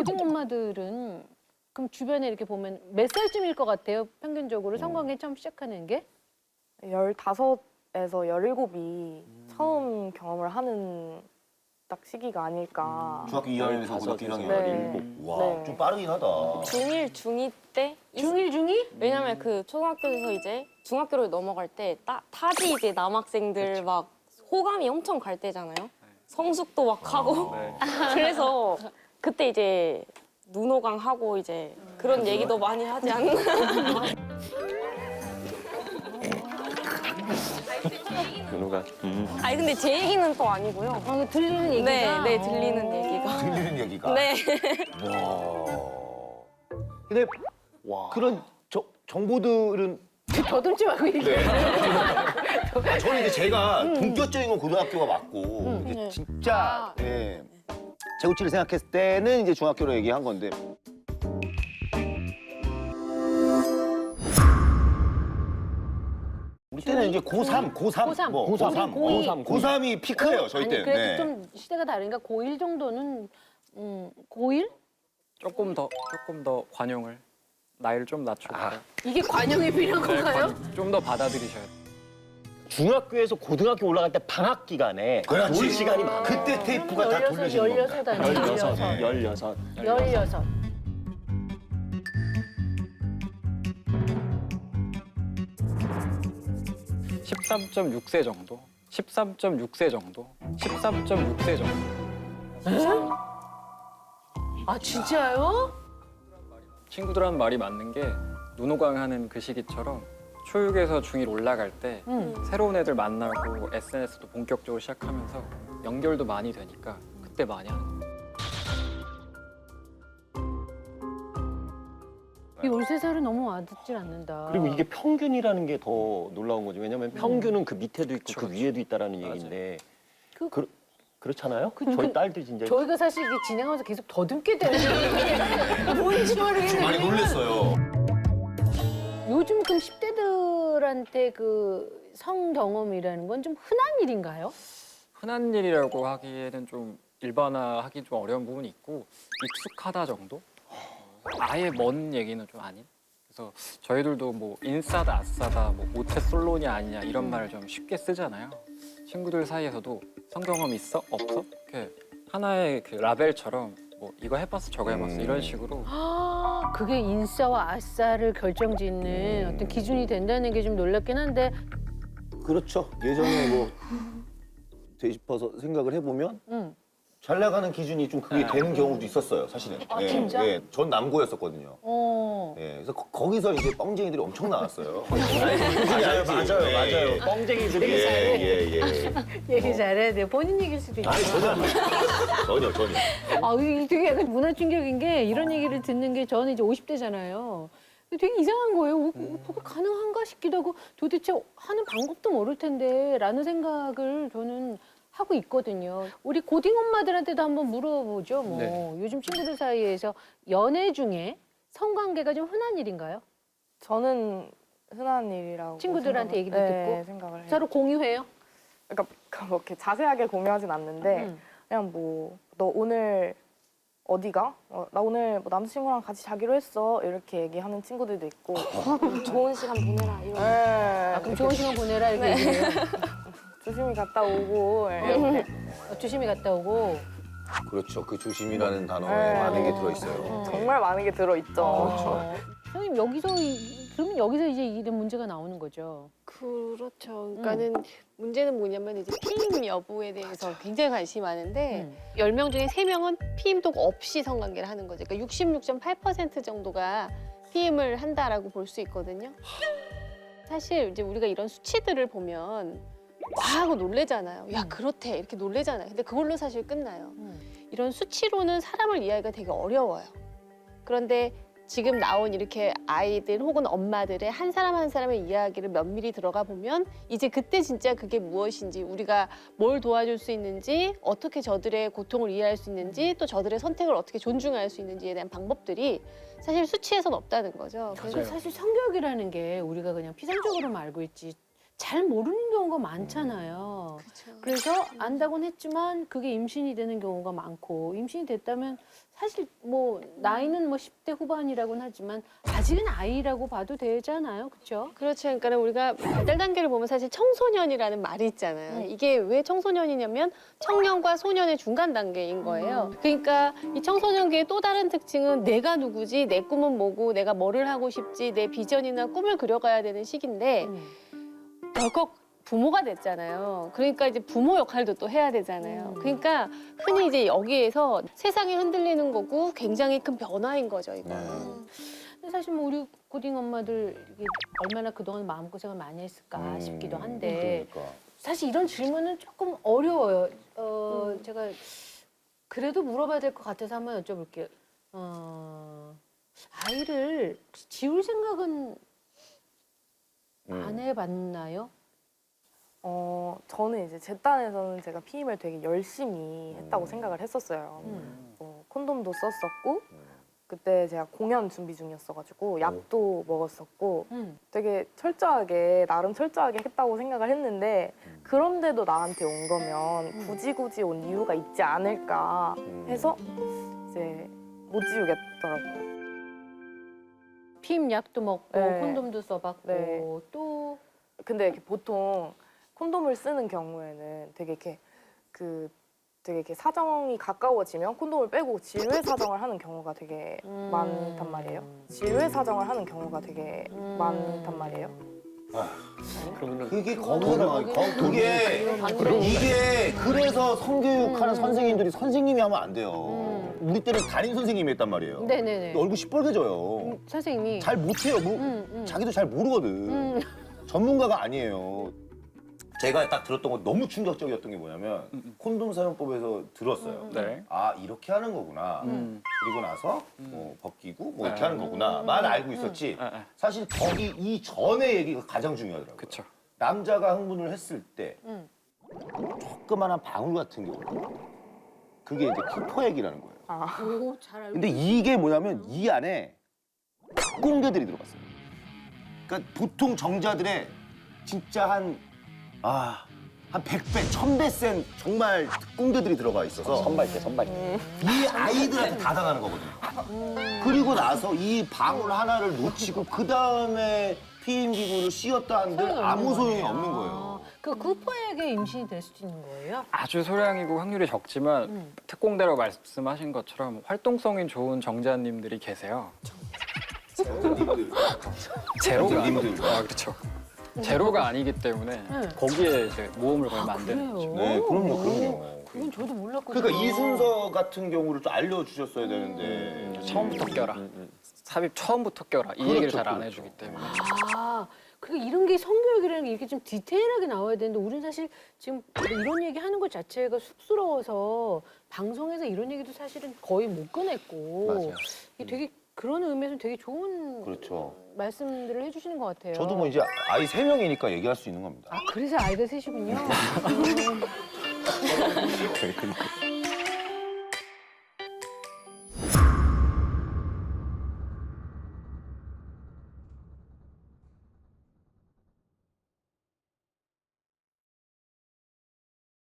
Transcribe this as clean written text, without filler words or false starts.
고등 엄마들은 그럼 주변에 이렇게 보면 몇 살쯤일 것 같아요? 평균적으로 성관계 처음 시작하는 게? 15에서 17이 처음 경험을 하는 딱 시기가 아닐까. 중학교 2학년에서 고등학교 1학년. 네. 와, 네. 좀 빠르긴 하다. 중1, 중2 때 중1, 중2? 왜냐면 그 초등학교에서 이제 중학교를 넘어갈 때 타지 이제 남학생들 막 호감이 엄청 갈 때잖아요. 성숙도 막 하고 그래서 그때 이제 눈호강 하고 이제 그런 얘기도 많이 하지 않나. 윤호가. 아니 근데 제 얘기는 또 아니고요. 이거 들리는 얘기가? 네, 들리는 얘기가. 들리는 얘기가. 네. 와. 근데 그런 정보들은 더듬지 말고 얘기해. 네. 저는 이제 제가 본격적인 건 고등학교가 맞고 이제 진짜 예, 재우치를 생각했을 때는 이제 중학교로 얘기한 건데. 우리 때는 이제 고3, 고3, 뭐 고3, 고2. 고3이 피크예요, 저희 아니 때는. 그래도 네. 좀 시대가 다르니까 고1 정도는 고1? 조금 더 관용을 나이를 좀 낮추고 이게 관용이 필요한 건가요? 좀 더 받아들이셔야 돼요. 중학교에서 고등학교 올라갈 때 방학 기간에 그렇지. 놀 시간이 많아. 그때 테이프가 다 돌려지는 16 겁니다. 아니에요? 16. 16. 13.6세 정도? 13.6세 정도? 13.6세 정도? 아 진짜요? 친구들하는 말이 맞는 게 눈호강하는 그 시기처럼 초육에서 중1 올라갈 때 새로운 애들 만나고 SNS도 본격적으로 시작하면서 연결도 많이 되니까 그때 많이 하는 거예요. 이 13살은 너무 와닿질 않는다. 그리고 이게 평균이라는 게 더 놀라운 거죠. 왜냐면 평균은 그 밑에도 있고 그 위에도 있다라는 얘기인데 그렇잖아요? 저희 딸들 진짜 저희가 사실 이게 진행하면서 계속 더듬게 되는 게 뭔지 모르겠는데. 많이 놀랬어요. 요즘 그럼 10대들한테 그 성 경험이라는 건 좀 흔한 일인가요? 흔한 일이라고 하기에는 좀 일반화하기 좀 어려운 부분이 있고 익숙하다 정도? 아예 먼 얘기는 좀 아닌? 그래서 저희들도 뭐 인싸다 아싸다 뭐 모태솔로냐 아니냐 이런 말을 좀 쉽게 쓰잖아요. 친구들 사이에서도 성경험 있어? 없어? 이렇게 하나의 그 라벨처럼 뭐 이거 해봤어 저거 해봤어 이런 식으로 아, 그게 인싸와 아싸를 결정짓는 어떤 기준이 된다는 게 좀 놀랍긴 한데 그렇죠. 예전에 뭐 되짚어서 생각을 해보면 잘 나가는 기준이 좀 그게 되는 경우도 있었어요, 사실은. 아, 예, 진짜? 예, 전 남고였었거든요. 예, 그래서 거기서 이제 뻥쟁이들이 엄청 나왔어요. 맞아요. 뻥쟁이들이 예. 얘기 잘해야 돼요. 본인 얘기일 수도 있고. 아니, 전혀. 아, 이게 되게 약간 문화 충격인 게 이런 얘기를 듣는 게 저는 이제 50대잖아요. 되게 이상한 거예요. 그거 가능한가 싶기도 하고 도대체 하는 방법도 모를 텐데 라는 생각을 저는 하고 있거든요. 우리 고딩 엄마들한테도 한번 물어보죠. 뭐 요즘 친구들 사이에서 연애 중에 성관계가 좀 흔한 일인가요? 저는 흔한 일이라고 친구들한테 얘기도 듣고? 생각을 해요. 서로 공유해요? 그러니까 뭐 이렇게 자세하게 공유하진 않는데 그냥 뭐 너 오늘 어디가? 나 오늘 뭐 남자친구랑 같이 자기로 했어 이렇게 얘기하는 친구들도 있고 좋은 시간 보내라 이런. 아, 그럼 좋은 시간 보내라 이렇게 얘기해요. 조심히 갔다 오고 이렇게. 조심히 갔다 오고. 그렇죠. 그 조심이라는 단어에 많은 게 들어있어요. 정말 많은 게 들어있죠. 선생님 그러면 여기서 이제 이런 문제가 나오는 거죠. 그렇죠. 그러니까는 문제는 뭐냐면 이제 피임 여부에 대해서 굉장히 관심이 많은데 10명 중에 3명은 피임도 없이 성관계를 하는 거죠. 그러니까 66.8% 정도가 피임을 한다라고 볼 수 있거든요. 사실 이제 우리가 이런 수치들을 보면 와 하고 놀래잖아요. 야 그렇대 이렇게 놀래잖아요. 근데 그걸로 사실 끝나요. 이런 수치로는 사람을 이해하기가 되게 어려워요. 그런데 지금 나온 이렇게 아이들 혹은 엄마들의 한 사람 한 사람의 이야기를 면밀히 들어가 보면 이제 그때 진짜 그게 무엇인지 우리가 뭘 도와줄 수 있는지 어떻게 저들의 고통을 이해할 수 있는지 또 저들의 선택을 어떻게 존중할 수 있는지에 대한 방법들이 사실 수치에선 없다는 거죠. 그래서 사실 성교육이라는 게 우리가 그냥 피상적으로만 알고 있지 잘 모르는 경우가 많잖아요. 그래서 안다고는 했지만 그게 임신이 되는 경우가 많고 임신이 됐다면 사실 뭐 나이는 뭐 10대 후반이라고는 하지만 아직은 아이라고 봐도 되잖아요. 그렇죠? 그렇죠. 그러니까 우리가 발달 단계를 보면 사실 청소년이라는 말이 있잖아요. 이게 왜 청소년이냐면 청년과 소년의 중간 단계인 거예요. 그러니까 이 청소년기의 또 다른 특징은 내가 누구지, 내 꿈은 뭐고, 내가 뭐를 하고 싶지, 내 비전이나 꿈을 그려가야 되는 시기인데 덜컥 부모가 됐잖아요. 그러니까 이제 부모 역할도 또 해야 되잖아요. 그러니까 흔히 이제 여기에서 세상이 흔들리는 거고 굉장히 큰 변화인 거죠, 이거는. 근데 사실 뭐 우리 고딩 엄마들 이게 얼마나 그동안 마음고생을 많이 했을까 싶기도 한데 그러니까. 사실 이런 질문은 조금 어려워요. 제가 그래도 물어봐야 될 것 같아서 한번 여쭤볼게요. 아이를 혹시 지울 생각은 안 해봤나요? 저는 이제 제 딴에서는 제가 피임을 되게 열심히 했다고 생각을 했었어요. 콘돔도 썼었고 그때 제가 공연 준비 중이었어가지고 약도 먹었었고 되게 철저하게 나름 철저하게 했다고 생각을 했는데 그런데도 나한테 온 거면 굳이 온 이유가 있지 않을까 해서 이제 못 지우겠더라고요. 피임 약도 먹고 네. 콘돔도 써봤고 네. 또 근데 이렇게 보통 콘돔을 쓰는 경우에는 되게 이렇게 사정이 가까워지면 콘돔을 빼고 질외 사정을 하는 경우가 되게 많단 말이에요. 질외 사정을 하는 경우가 되게 많단 말이에요. 그게 그게 이게 그래서 성교육하는 선생님들이 선생님이 하면 안 돼요. 우리 때는 담임 선생님이 했단 말이에요. 네네네. 얼굴 시뻘개져요. 선생님이 잘 못해요. 자기도 잘 모르거든. 전문가가 아니에요. 제가 딱 들었던 거 너무 충격적이었던 게 뭐냐면 콘돔 사용법에서 들었어요. 네. 아 이렇게 하는 거구나. 그리고 나서 뭐 벗기고 뭐 이렇게 하는 거구나만 알고 있었지. 사실 거기 이 전의 얘기가 가장 중요하더라고요. 그렇죠. 남자가 흥분을 했을 때 조그만한 방울 같은 경우 그게 이제 키포액이라는 거예요. 오, 잘 알고 근데 이게 뭐냐면 이 안에 꽁대들이 들어갔어요. 그러니까 보통 정자들의 진짜 한 100배, 1000배 센 정말 꽁대들이 들어가 있어서 선발대. 이 아이들한테 다 당하는 거거든요. 그리고 나서 이 방울 하나를 놓치고 그 다음에 피임 기구를 씌웠다 한들 아무 소용이 없는 거예요. 그 쿠퍼에게 임신이 될 수도 있는 거예요? 아주 소량이고 확률이 적지만 특공대라고 말씀하신 것처럼 활동성이 좋은 정자님들이 계세요. 제로가 그렇죠. 제로가 아니기 때문에 거기에 이제 모험을 걸면 안 되는 거죠. 네, 그럼요. 그건 저도 몰랐거든요. 그러니까 이 순서 같은 경우를 좀 알려주셨어야 되는데. 처음부터 껴라. 삽입 처음부터 껴라. 이 얘기를 잘 안 해주기 때문에. 아, 그러니까 이런 게 성교육이라는 게 이렇게 좀 디테일하게 나와야 되는데 우리는 사실 지금 이런 얘기 하는 것 자체가 쑥스러워서 방송에서 이런 얘기도 사실은 거의 못 꺼냈고 맞아요. 이게 되게 그런 의미에서 되게 좋은 그렇죠. 말씀들을 해주시는 것 같아요. 저도 뭐 이제 아이 3명이니까 얘기할 수 있는 겁니다. 아, 그래서 아이가 셋이군요.